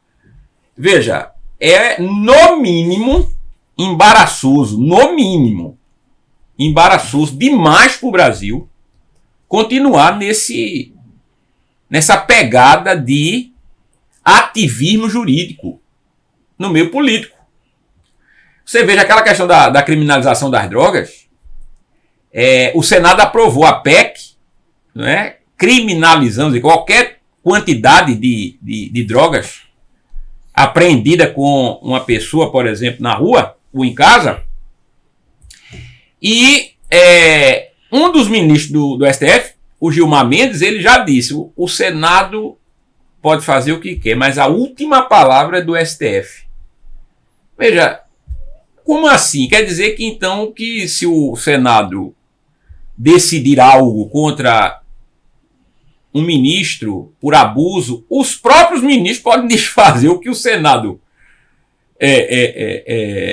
veja, no mínimo embaraçoso demais para o Brasil continuar nessa pegada de ativismo jurídico no meio político. Você veja aquela questão da criminalização das drogas, o Senado aprovou a PEC, não é, criminalizando qualquer quantidade de drogas apreendida com uma pessoa, por exemplo, na rua ou em casa. E um dos ministros do STF, o Gilmar Mendes, ele já disse, o Senado pode fazer o que quer, mas a última palavra é do STF. Veja, como assim? Quer dizer que então que se o Senado decidir algo contra um ministro por abuso, os próprios ministros podem desfazer o que o Senado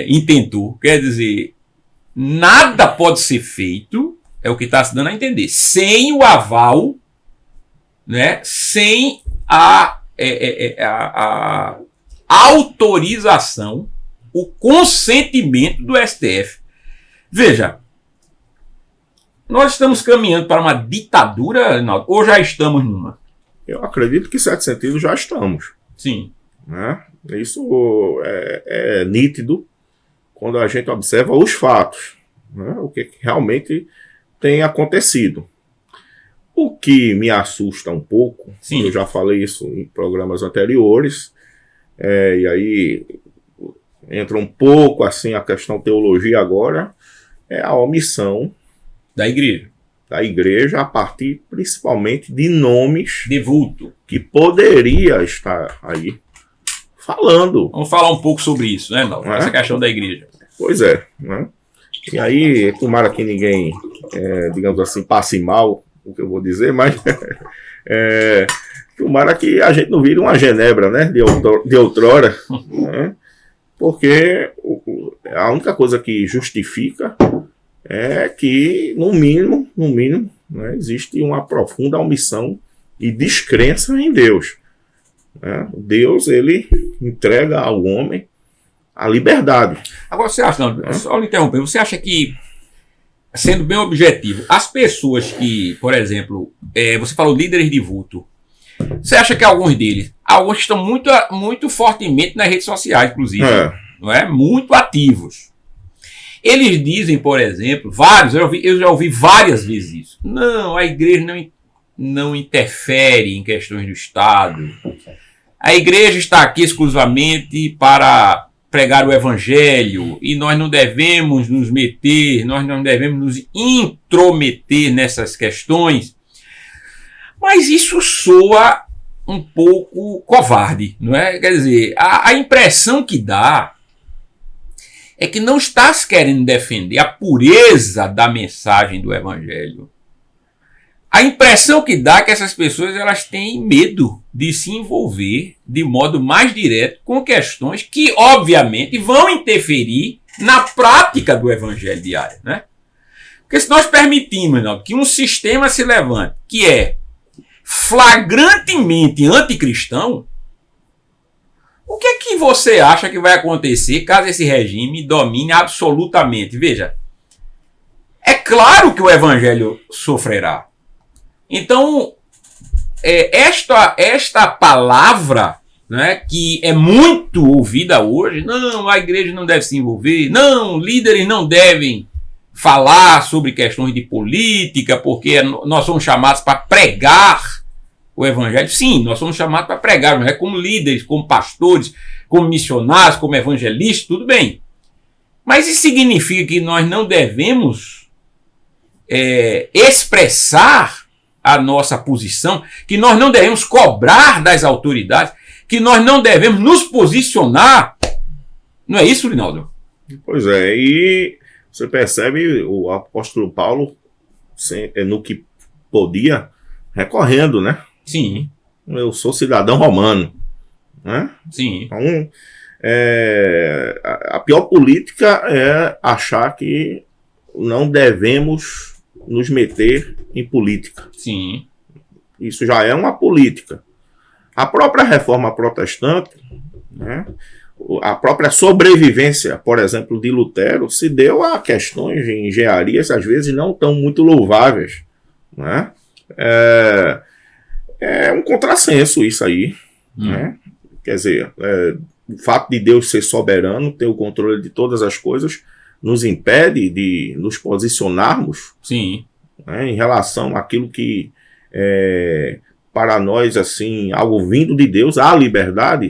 intentou. Quer dizer, nada pode ser feito, é o que está se dando a entender, sem o aval, né, sem a autorização, o consentimento do STF. Veja, nós estamos caminhando para uma ditadura, Reinaldo, ou já estamos numa? Eu acredito que, em certo sentido, já estamos. Sim. Né? Isso é nítido quando a gente observa os fatos, né? O que realmente tem acontecido. O que me assusta um pouco, sim, eu já falei isso em programas anteriores, e aí entra um pouco assim a questão teologia agora, é a omissão da igreja a partir principalmente de nomes de vulto que poderia estar aí falando. Vamos falar um pouco sobre isso, né, não? Essa questão da igreja. Pois é, né? E aí, tomara que ninguém, digamos assim, passe mal o que eu vou dizer, mas tomara que a gente não vire uma Genebra, né, de outrora, né? porque a única coisa que justifica é que, no mínimo, né, existe uma profunda omissão e descrença em Deus. Né? Deus, ele entrega ao homem a liberdade. Agora, você acha, não, só lhe interromper, você acha que, sendo bem objetivo, as pessoas que, por exemplo, você falou líderes de vulto, você acha que alguns estão muito fortemente nas redes sociais, inclusive, não é? Muito ativos. Eles dizem, por exemplo, eu já ouvi várias vezes isso. Não, a igreja não interfere em questões do Estado. A igreja está aqui exclusivamente para pregar o evangelho e nós não devemos nos meter, nós não devemos nos intrometer nessas questões. Mas isso soa um pouco covarde, não é? Quer dizer, a impressão que dá é que não estás querendo defender a pureza da mensagem do evangelho. A impressão que dá é que essas pessoas elas têm medo de se envolver de modo mais direto com questões que, obviamente, vão interferir na prática do evangelho diário, né? Porque se nós permitimos, não, que um sistema se levante que é flagrantemente anticristão, o que é que você acha que vai acontecer caso esse regime domine absolutamente? Veja, é claro que o evangelho sofrerá. Então, esta palavra, né, que é muito ouvida hoje, não, a igreja não deve se envolver, não, líderes não devem falar sobre questões de política, porque nós somos chamados para pregar o evangelho. Sim, nós somos chamados para pregar, não é? Como líderes, como pastores, como missionários, como evangelistas, tudo bem. Mas isso significa que nós não devemos expressar a nossa posição, que nós não devemos cobrar das autoridades, que nós não devemos nos posicionar. Não é isso, Linaldo? Pois é, e você percebe o apóstolo Paulo, no que podia, recorrendo, né? Sim. Eu sou cidadão romano, né? Sim. Então, a pior política é achar que não devemos nos meter em política. Sim. Isso já é uma política. A própria reforma protestante, né, a própria sobrevivência, por exemplo, de Lutero, se deu a questões de engenharias, às vezes, não tão muito louváveis. Né? É um contrassenso isso aí. Né? Quer dizer, o fato de Deus ser soberano, ter o controle de todas as coisas, nos impede de nos posicionarmos. Sim. Né, em relação àquilo que para nós, assim, algo vindo de Deus, a liberdade.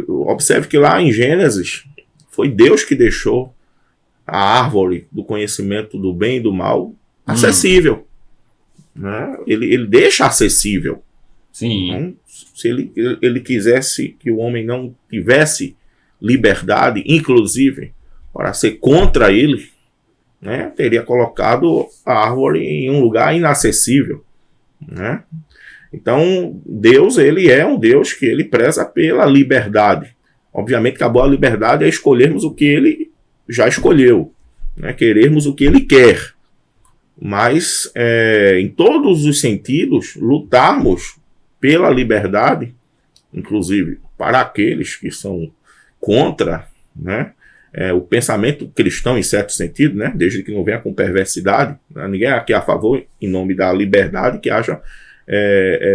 Observe que lá em Gênesis, foi Deus que deixou a árvore do conhecimento do bem e do mal acessível. Né? Ele deixa acessível. Sim. Então, se ele quisesse que o homem não tivesse liberdade, inclusive, para ser contra ele, né, teria colocado a árvore em um lugar inacessível. Né? Então, Deus, ele é um Deus que ele preza pela liberdade. Obviamente que a boa liberdade é escolhermos o que ele já escolheu, né? Querermos o que ele quer. Mas, em todos os sentidos, lutarmos pela liberdade, inclusive para aqueles que são contra, né, o pensamento cristão, em certo sentido, né, desde que não venha com perversidade. Né, ninguém aqui é a favor, em nome da liberdade, que haja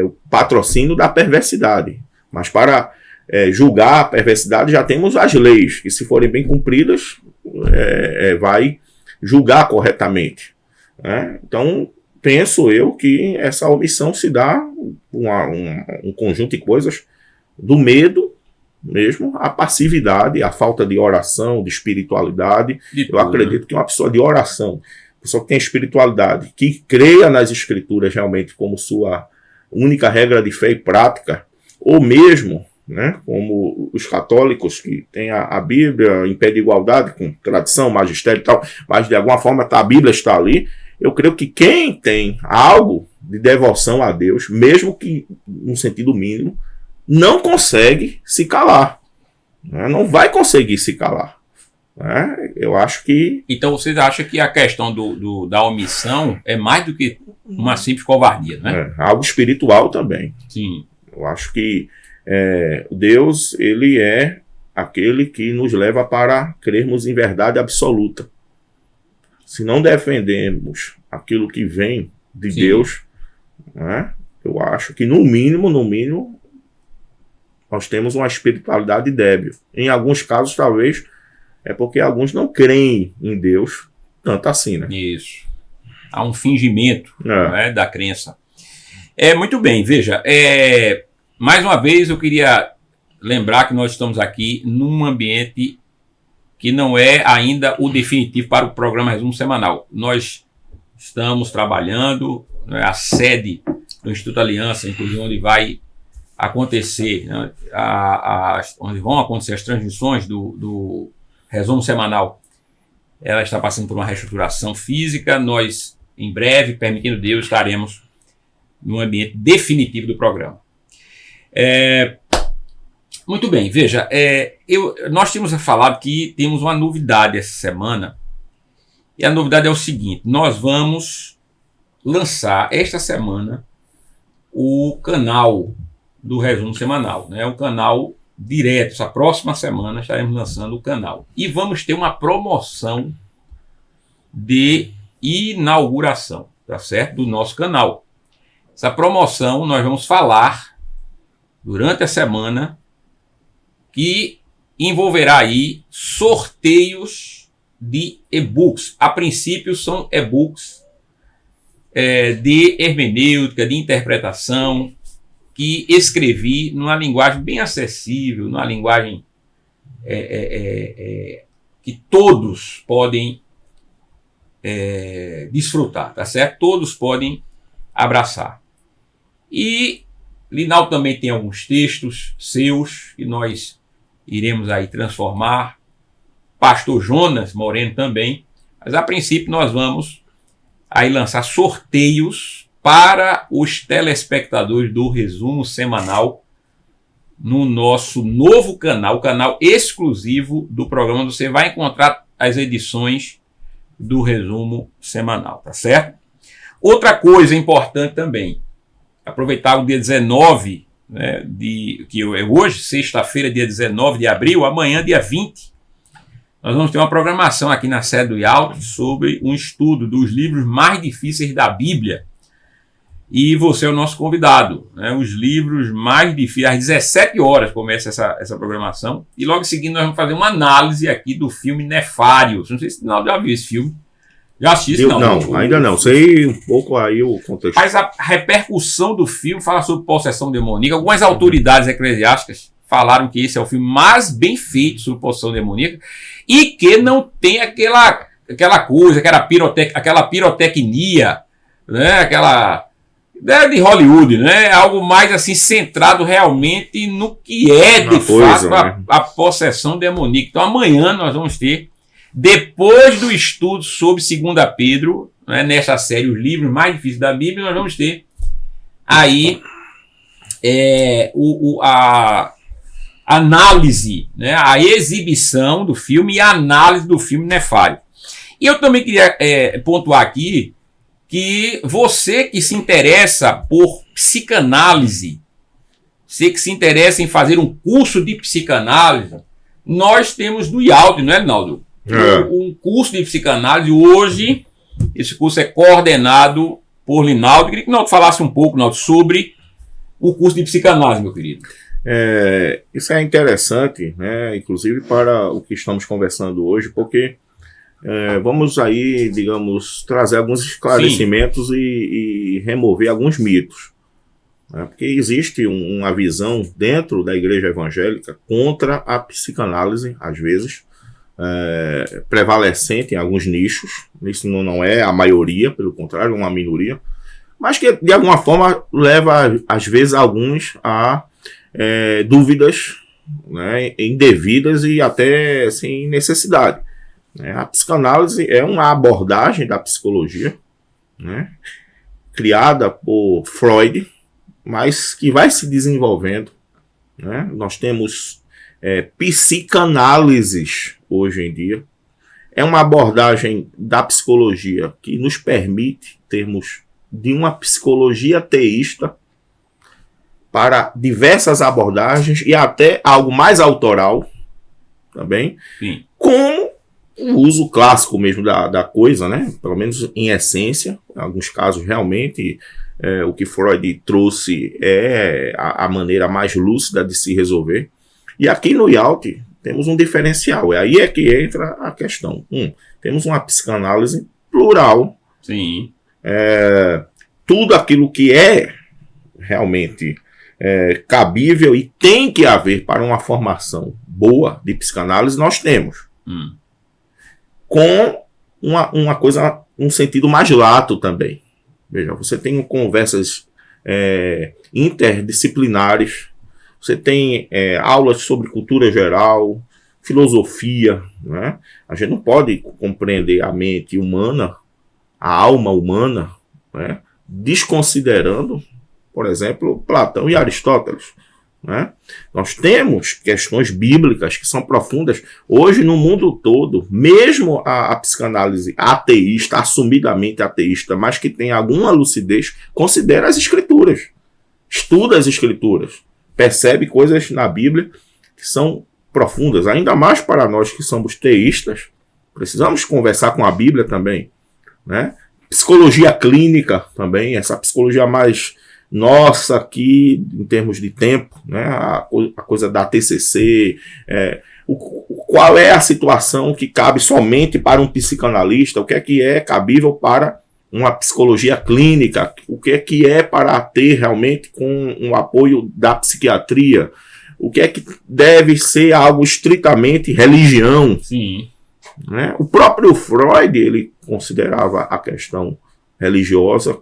o patrocínio da perversidade. Mas para julgar a perversidade, já temos as leis, que se forem bem cumpridas, vai julgar corretamente. Né? Então, penso eu que essa omissão se dá um conjunto de coisas do medo mesmo, a passividade, a falta de oração, de espiritualidade. Eu acredito que uma pessoa de oração, pessoa que tem espiritualidade, que creia nas escrituras realmente como sua única regra de fé e prática, ou mesmo, né, como os católicos que têm a Bíblia em pé de igualdade com tradição, magistério e tal, mas de alguma forma a Bíblia está ali. Eu creio que quem tem algo de devoção a Deus, mesmo que num sentido mínimo, não consegue se calar. né? Não vai conseguir se calar. Né? Eu acho que... Então você acha que a questão da omissão é mais do que uma simples covardia, né? algo espiritual também. Sim. Eu acho que Deus, ele é aquele que nos leva para crermos em verdade absoluta. Se não defendemos aquilo que vem de Sim. Deus, né, eu acho que no mínimo, nós temos uma espiritualidade débil. Em alguns casos, talvez, é porque alguns não creem em Deus tanto assim, né? Isso. Há um fingimento, né, da crença. Muito bem, veja, mais uma vez eu queria lembrar que nós estamos aqui num ambiente que não é ainda o definitivo para o programa Resumo Semanal. Nós estamos trabalhando, né, a sede do Instituto Aliança, inclusive onde vai acontecer, né, onde vão acontecer as transmissões do Resumo Semanal, ela está passando por uma reestruturação física. Nós, em breve, permitindo Deus, estaremos no ambiente definitivo do programa. Muito bem, veja, nós tínhamos falado que temos uma novidade essa semana, e a novidade é o seguinte: nós vamos lançar esta semana o canal do Resumo Semanal, né? O canal direto. Essa próxima semana estaremos lançando o canal. E vamos ter uma promoção de inauguração, tá certo? Do nosso canal. Essa promoção nós vamos falar durante a semana, que envolverá aí sorteios de e-books. A princípio são e-books de hermenêutica, de interpretação, que escrevi numa linguagem bem acessível, numa linguagem que todos podem desfrutar, tá certo? Todos podem abraçar. E Linaldo também tem alguns textos seus que nós iremos aí transformar. Pastor Jonas Moreno também. Mas a princípio nós vamos aí lançar sorteios para os telespectadores do Resumo Semanal no nosso novo canal, o canal exclusivo do programa, onde você vai encontrar as edições do Resumo Semanal, tá certo? Outra coisa importante também, aproveitar o dia 19, né, que é hoje, sexta-feira, dia 19 de abril, amanhã, dia 20, nós vamos ter uma programação aqui na sede do IALT sobre um estudo dos livros mais difíceis da Bíblia. E você é o nosso convidado, né? Os livros mais difíceis. Às 17 horas começa essa programação. E logo em seguida nós vamos fazer uma análise aqui do filme Nefários. Não sei se não já viu esse filme. Já assiste? Não, ainda não. Sei um pouco aí o contexto. Mas a repercussão do filme fala sobre possessão demoníaca. Algumas autoridades eclesiásticas falaram que esse é o filme mais bem feito sobre possessão demoníaca e que não tem aquela coisa, aquela pirotecnia, né? Aquela de Hollywood, né? Algo mais assim centrado realmente no que é de fato a possessão demoníaca. Então amanhã nós vamos ter, depois do estudo sobre 2 Pedro, né, nessa série, os livros mais difíceis da Bíblia, nós vamos ter aí a análise, né, a exibição do filme e a análise do filme Nefário. E eu também queria pontuar aqui que você que se interessa por psicanálise, você que se interessa em fazer um curso de psicanálise, nós temos no IALT, não é, Linaldo? Um curso de psicanálise. Hoje, esse curso é coordenado por Linaldo. Eu queria que o Linaldo falasse um pouco, Linaldo, sobre o curso de psicanálise, meu querido. Isso é interessante, né? Inclusive para o que estamos conversando hoje, porque vamos aí, digamos, trazer alguns esclarecimentos e remover alguns mitos. Né? Porque existe uma visão dentro da igreja evangélica contra a psicanálise, às vezes, prevalecente em alguns nichos. Isso não é a maioria, pelo contrário, uma minoria, mas que de alguma forma leva, às vezes, alguns a dúvidas, né, indevidas e até sem necessidade. A psicanálise é uma abordagem da psicologia, né, criada por Freud, mas que vai se desenvolvendo. Né? Nós temos psicanálises hoje em dia. É uma abordagem da psicologia que nos permite termos de uma psicologia teísta para diversas abordagens e até algo mais autoral também, Sim. como o uso clássico mesmo da coisa, né? Pelo menos em essência, em alguns casos realmente o que Freud trouxe é a maneira mais lúcida de se resolver. E aqui no IALT temos um diferencial, aí é que entra a questão. Temos uma psicanálise plural. Sim. Tudo aquilo que é realmente cabível e tem que haver para uma formação boa de psicanálise, nós temos. Com uma coisa, um sentido mais lato também. Veja, você tem conversas interdisciplinares, você tem aulas sobre cultura geral, filosofia, né? A gente não pode compreender a mente humana, a alma humana, né? Desconsiderando, por exemplo, Platão e Aristóteles, né? Nós temos questões bíblicas que são profundas. Hoje, no mundo todo, mesmo a psicanálise ateísta, assumidamente ateísta, mas que tem alguma lucidez, considera as escrituras, estuda as escrituras, percebe coisas na Bíblia que são profundas, ainda mais para nós que somos teístas. Precisamos conversar com a Bíblia também, né? Psicologia clínica também, essa psicologia mais nossa aqui em termos de tempo, né? A coisa da TCC, qual é a situação que cabe somente para um psicanalista, o que é cabível para uma psicologia clínica, o que é para ter realmente com o apoio da psiquiatria, o que deve ser algo estritamente religião. Sim. Né? O próprio Freud, ele considerava a questão religiosa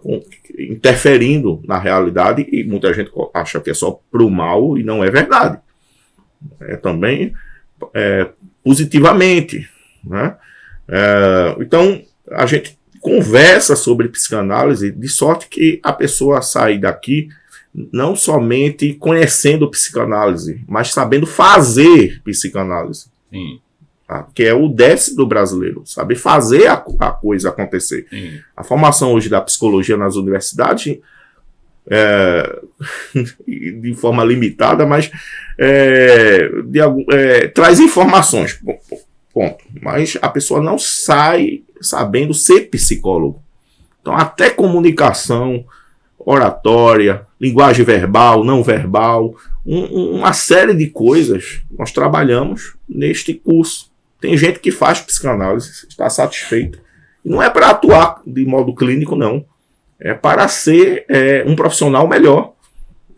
interferindo na realidade, e muita gente acha que é só para o mal, e não é verdade. Também positivamente. Né? Então, a gente conversa sobre psicanálise, de sorte que a pessoa sai daqui não somente conhecendo psicanálise, mas sabendo fazer psicanálise. Sim. Que é o déficit do brasileiro, saber fazer a coisa acontecer. Sim. A formação hoje da psicologia nas universidades, de forma limitada, mas traz informações, ponto. Mas a pessoa não sai sabendo ser psicólogo. Então, até comunicação, oratória, linguagem verbal, não verbal, uma série de coisas nós trabalhamos neste curso. Tem gente que faz psicanálise, está satisfeito. E não é para atuar de modo clínico, não. É para ser um profissional melhor,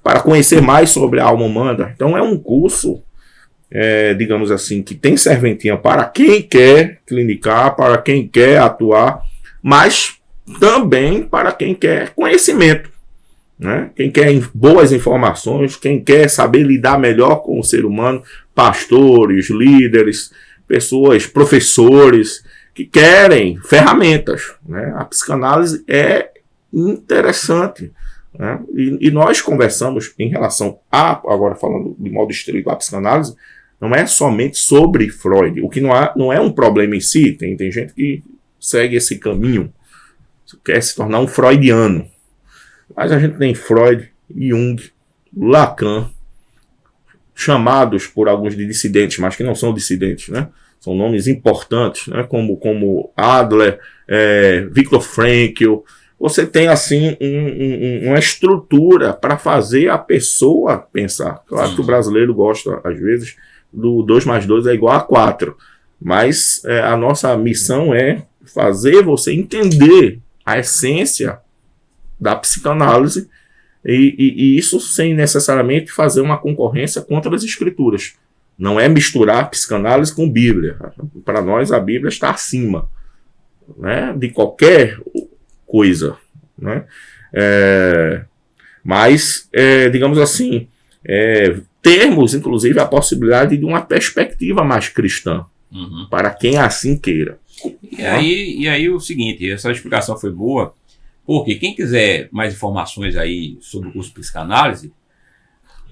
para conhecer mais sobre a alma humana. Então é um curso, digamos assim, que tem serventia para quem quer clinicar, para quem quer atuar, mas também para quem quer conhecimento. Né? Quem quer boas informações, quem quer saber lidar melhor com o ser humano, pastores, líderes, pessoas, professores, que querem ferramentas. Né? A psicanálise é interessante. Né? E nós conversamos em relação agora falando de modo estrito, a psicanálise não é somente sobre Freud, o que não é um problema em si. Tem gente que segue esse caminho, quer se tornar um freudiano. Mas a gente tem Freud, Jung, Lacan, chamados por alguns de dissidentes, mas que não são dissidentes, né? São nomes importantes, né? como Adler, Viktor Frankl. Você tem assim uma estrutura para fazer a pessoa pensar. Claro que o brasileiro gosta, às vezes, do 2 mais 2 é igual a 4. Mas a nossa missão é fazer você entender a essência da psicanálise, e isso sem necessariamente fazer uma concorrência contra as escrituras. Não é misturar psicanálise com Bíblia. Para nós, a Bíblia está acima, né, de qualquer coisa. Né? Mas, digamos assim, termos, inclusive, a possibilidade de uma perspectiva mais cristã, para quem assim queira. E aí o seguinte, essa explicação foi boa, porque quem quiser mais informações aí sobre o curso de psicanálise,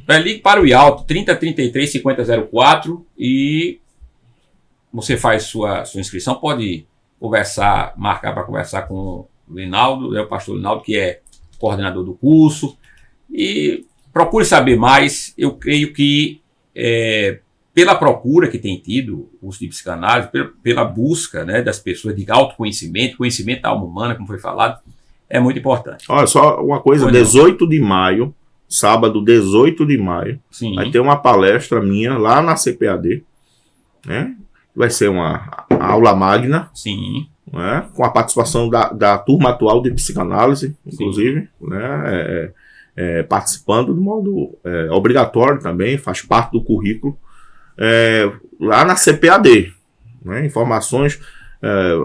Ligue para o IALT 3033 5004 e você faz sua inscrição. Pode conversar, marcar para conversar com o Linaldo, o pastor Linaldo, que é coordenador do curso. E procure saber mais. Eu creio que pela procura que tem tido o curso de psicanálise, pela busca, né, das pessoas de autoconhecimento, conhecimento da alma humana, como foi falado, é muito importante. Olha, só uma coisa, 18 de maio, sábado 18 de maio, Sim. vai ter uma palestra minha lá na CPAD, né? Vai ser uma aula magna, Sim. né? Com a participação da turma atual de psicanálise, inclusive, né? Participando de modo obrigatório também, faz parte do currículo, lá na CPAD, né? Informações,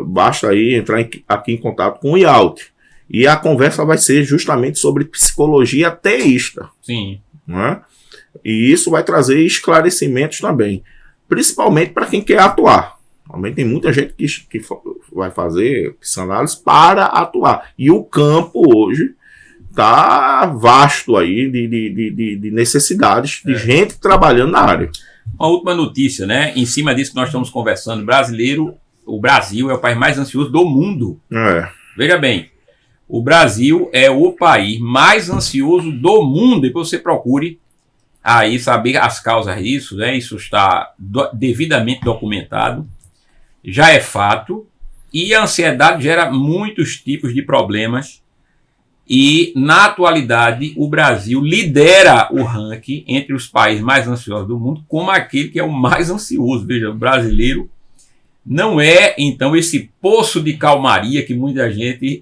basta aí entrar aqui em contato com o IALT. E a conversa vai ser justamente sobre psicologia teísta. Sim. Né? E isso vai trazer esclarecimentos também, principalmente para quem quer atuar. Também tem muita gente que vai fazer psicanálise para atuar. E o campo hoje está vasto aí de necessidades de gente trabalhando na área. Uma última notícia, né? Em cima disso que nós estamos conversando, o Brasil é o país mais ansioso do mundo. Veja bem, o Brasil é o país mais ansioso do mundo. E você procure aí saber as causas disso, né? Isso está devidamente documentado, já é fato. E a ansiedade gera muitos tipos de problemas. E, na atualidade, o Brasil lidera o ranking entre os países mais ansiosos do mundo como aquele que é o mais ansioso. Veja, o brasileiro não é, então, esse poço de calmaria que muita gente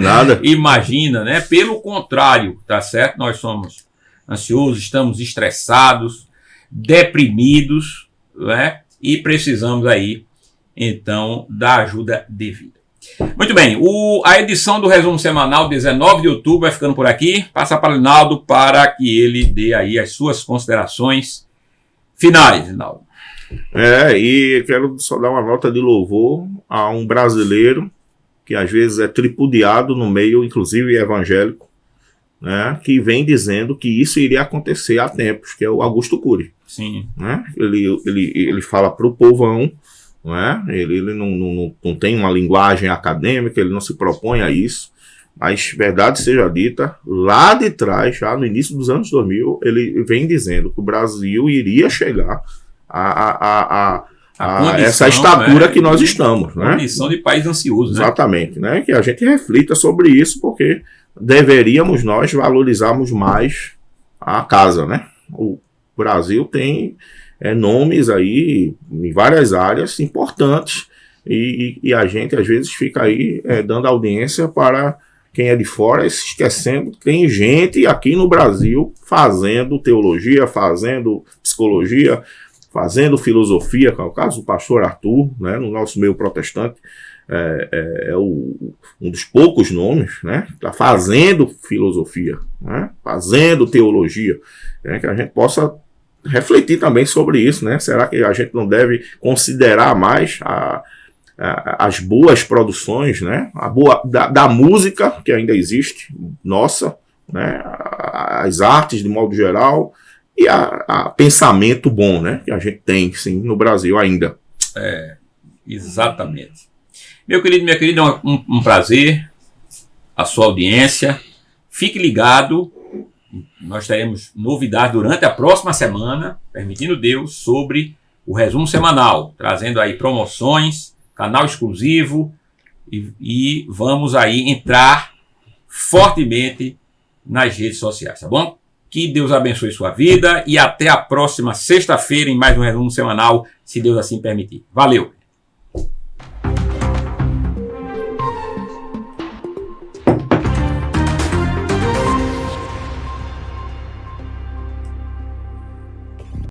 nada. imagina, né? Pelo contrário, tá certo? Nós somos ansiosos, estamos estressados, deprimidos, né? E precisamos aí, então, da ajuda devida. Muito bem, a edição do resumo semanal 19 de outubro vai ficando por aqui. Passa para o Linaldo para que ele dê aí as suas considerações finais, Linaldo. E quero só dar uma nota de louvor a um brasileiro que às vezes é tripudiado no meio, inclusive evangélico, né, que vem dizendo que isso iria acontecer há tempos, que é o Augusto Cury. Sim. Né? Ele fala para o povão, né? Ele não tem uma linguagem acadêmica, ele não se propõe a isso, mas verdade seja dita, lá de trás, já no início dos anos 2000, ele vem dizendo que o Brasil iria chegar a essa estatura, né, que nós estamos. Né? Condição de país ansioso. Exatamente, né? Que a gente reflita sobre isso, porque deveríamos nós valorizarmos mais a casa, né? O Brasil tem nomes aí em várias áreas importantes e a gente às vezes fica aí dando audiência para quem é de fora, se esquecendo que tem gente aqui no Brasil fazendo teologia, fazendo psicologia, fazendo filosofia, que é o caso do pastor Arthur, né, no nosso meio protestante, um dos poucos nomes, né, está fazendo filosofia, né, fazendo teologia, né, que a gente possa refletir também sobre isso, né? Será que a gente não deve considerar mais as boas produções, né? A boa da música que ainda existe, nossa, né? As artes de modo geral e a pensamento bom, né? Que a gente tem, sim, no Brasil ainda. Exatamente. Meu querido, minha querida, é um prazer a sua audiência. Fique ligado. Nós teremos novidades durante a próxima semana, permitindo Deus, sobre o resumo semanal, trazendo aí promoções, canal exclusivo e vamos aí entrar fortemente nas redes sociais, tá bom? Que Deus abençoe sua vida e até a próxima sexta-feira em mais um resumo semanal, se Deus assim permitir. Valeu!